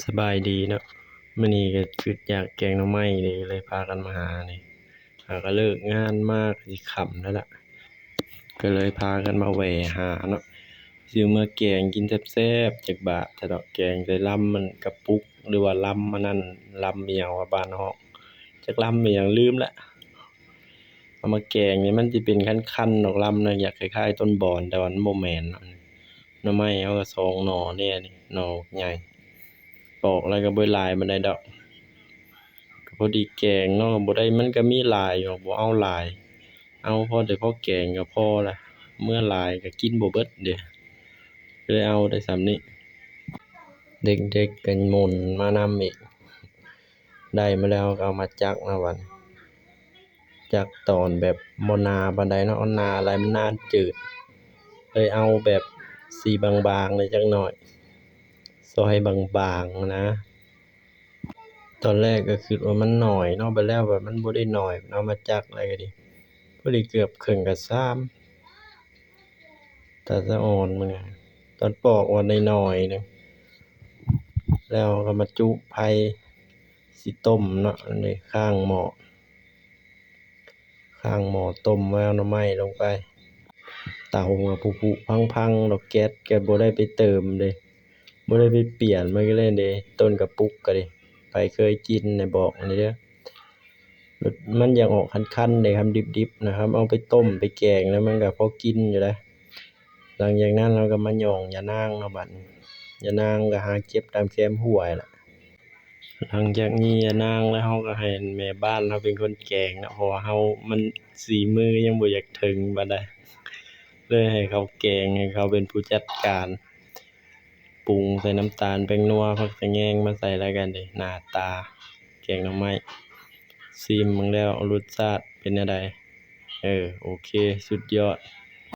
สบายดีเนาะมื้อนี้ก็คิดอยากแกงหน่อไม้นี่เลยพากันมาหานี่ก็เลิกงานมาก็สิค่ำแล้วล่ะก็เลยพากันมาแหวหาเนาะสิเอามาแกงกินแซ่บๆจักบาดถ้าดอกแกงใส่ลำมันกระปุกหรือว่าลำอันนั้นลำอิหยังว่าบ้านฮ้องจักลำอิหยังลืมแล้วเอามาแกงนี่มันสิเป็นคันๆดอกลำน่ะอยากคล้ายๆต้นบอนแต่ว่ามันบ่แม่นเนาะหน่อไม้เอาก็2หน่อแน่นี่หน่อใหญ่ปอกแล้วก็บ่หลายปานใดดอก ก็พอดีแกงเนาะก็บ่ได้มันก็มีหลายอยู่บ่เอาหลายเอาพอแต่พอแกงก็พอละเมื่อหลายก็กินบ่เบิดเดะก็เลยเอาได้ส่ำนี้เด็กๆก็หม่นมานำอีกได้มาแล้วก็เอามาจักนะบัดนี้จักตอนแบบบ่หนาปานใดเนาะเอาหนาหลายมันนานจืดเลยเอาแบบสีบางๆเลยจักหน่อยซอยบางๆนะตอนแรกก็คิดว่ามันน้อยเนาะบัดแล้วแบบมันบ่ได้น้อยเอามาจักแล้วก็ดิพอดีเกือบครึ่งกะซาม ตาสะอ่อนมื้อนี้ตอนปอกว่าน้อยๆหนึ่งแล้วก็มาจุไผสิต้มเนาะอันนี้ข้างหม้อต้มไว้เอาหน่อไม้ลงไปเตาก็พุพังๆดอกแก๊สก็บ่ได้ไปเติมเดะบ่ได้ไปเปลี่ยนมันก็เลยเดะต้นกระปุกก็ดิไผเคยกินน่ะบอกอันนี้เด้อรสมันอยากออกคันๆเดะครับดิบๆนะครับเอาไปต้มไปแกงแล้วมันก็พอกินอยู่เดะหลังจากนั้นเราก็มาหย่องยะนางเนาะบัดนี้ยะนางก็หาเก็บตามแคมห้วยล่ะหลังจากนี้ยะนางแล้วเราก็ให้แม่บ้านเราเป็นคนแกงเนาะเพราะว่าเรามันฝีมือยังบ่อยากถึงปานใดเลยให้เขาแกงให้เขาเป็นผู้จัดการปรุงใส่น้ำตาลแป้งนัวผักสะแยงมาใส่แล้วกันเดะหน้าตาแกงหน่อไม้ชิมเบิ่งแล้วรสชาติเป็นแนวใดโอเคสุดยอด